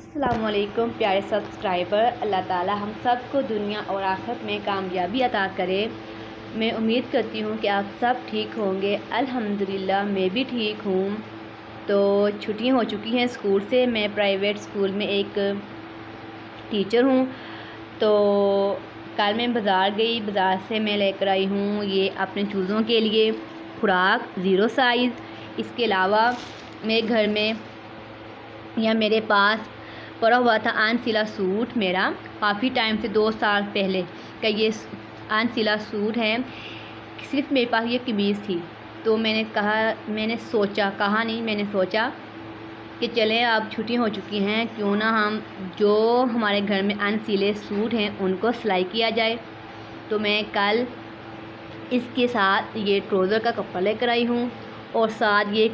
अस्सलाम वालेकुम प्यारे सब्सक्राइबर। अल्लाह ताला हम सब को दुनिया और आखिरत में कामयाबी अता करे। मैं उम्मीद करती हूँ कि आप सब ठीक होंगे। अल्हम्दुलिल्लाह मैं भी ठीक हूँ। तो छुट्टियाँ हो चुकी हैं स्कूल से। मैं प्राइवेट स्कूल में एक टीचर हूँ। तो कल मैं बाज़ार गई, बाज़ार से मैं लेकर आई हूँ ये अपने चूज़ों के लिए खुराक ज़ीरो साइज़। इसके अलावा मेरे घर में या मेरे पास पड़ा हुआ था अनसिला सूट। मेरा काफ़ी टाइम से 2 साल पहले का ये अनसिला सूट है। सिर्फ मेरे पास ये कमीज़ थी। तो मैंने सोचा कि चलें अब छुट्टी हो चुकी हैं, क्यों ना हम जो हमारे घर में अनसिले सूट हैं उनको सिलाई किया जाए। तो मैं कल इसके साथ ये ट्राउज़र का कपड़ा लेकर आई हूँ और साथ ये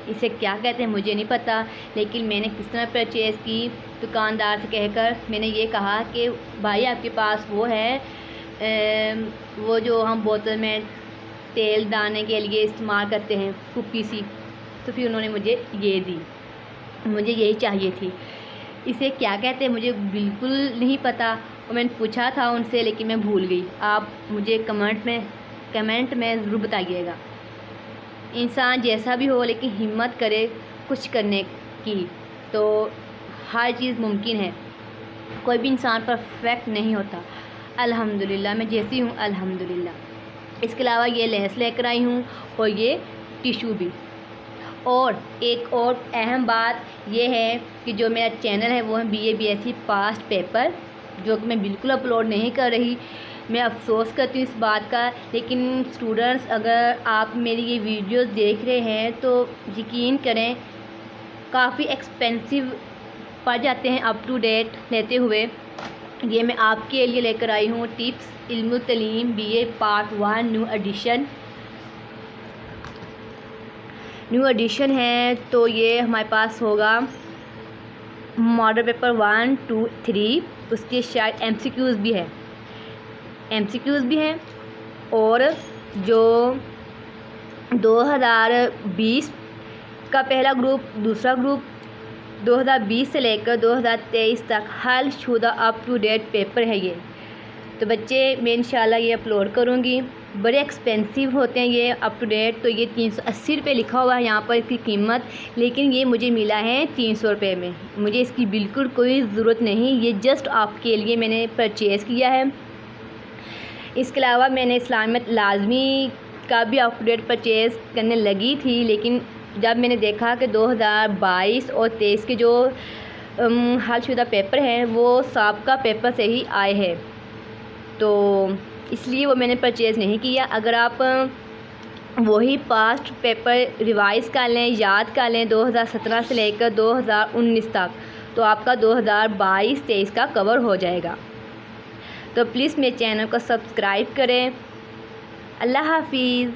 इसे क्या कहते हैं मुझे नहीं पता, लेकिन मैंने किस तरह परचेज़ की। दुकानदार से कहकर मैंने ये कहा कि भाई आपके पास वो है वो जो हम बोतल में तेल डालने के लिए इस्तेमाल करते हैं कुप्पी सी। तो फिर उन्होंने मुझे ये दी, मुझे यही चाहिए थी। इसे क्या कहते हैं मुझे बिल्कुल नहीं पता और मैंने पूछा था उनसे, लेकिन मैं भूल गई। आप मुझे कमेंट में ज़रूर बताइएगा। इंसान जैसा भी हो लेकिन हिम्मत करे कुछ करने की, तो हर चीज़ मुमकिन है। कोई भी इंसान परफेक्ट नहीं होता। अल्हम्दुलिल्लाह मैं जैसी हूँ अल्हम्दुलिल्लाह। इसके अलावा ये लेस लेकर आई हूँ और ये टिशू भी। और एक और अहम बात ये है कि जो मेरा चैनल है वो है BA BSc पास्ट पेपर, जो कि मैं बिल्कुल अपलोड नहीं कर रही। मैं अफसोस करती हूँ इस बात का। लेकिन स्टूडेंट्स, अगर आप मेरी ये वीडियोस देख रहे हैं तो यकीन करें काफ़ी एक्सपेंसिव पड़ जाते हैं अप टू डेट लेते हुए। ये मैं आपके लिए लेकर आई हूँ टिप्स इल्मुल तलीम BA पार्ट 1 न्यू एडिशन है। तो ये हमारे पास होगा मॉडल पेपर 1, 2, 3। उसके शायद MCQs भी हैं और जो 2020 का पहला ग्रुप, दूसरा ग्रुप 2020 से लेकर 2023 तक हल शुदा अप टू डेट पेपर है ये। तो बच्चे मैं इंशाल्लाह ये अपलोड करूँगी। बड़े एक्सपेंसिव होते हैं ये अप टू डेट। तो ये 380 रुपये लिखा हुआ है यहाँ पर इसकी कीमत, लेकिन ये मुझे मिला है 300 रुपये में। मुझे इसकी बिल्कुल कोई ज़रूरत नहीं, ये जस्ट आपके लिए मैंने परचेज़ किया है। इसके अलावा मैंने इस्लामियत लाजमी का भी अप टू डेट परचेज़ करने लगी थी, लेकिन जब मैंने देखा कि 2022 और 23 के जो हलशुदा पेपर हैं वो साबका पेपर से ही आए हैं, तो इसलिए वो मैंने परचेज़ नहीं किया। अगर आप वही पास्ट पेपर रिवाइज़ कर लें, याद कर लें 2017 से लेकर 2019 तक, तो आपका 2022-23 का कवर हो जाएगा। तो प्लीज़ मेरे चैनल को सब्सक्राइब करें। अल्लाह हाफिज़।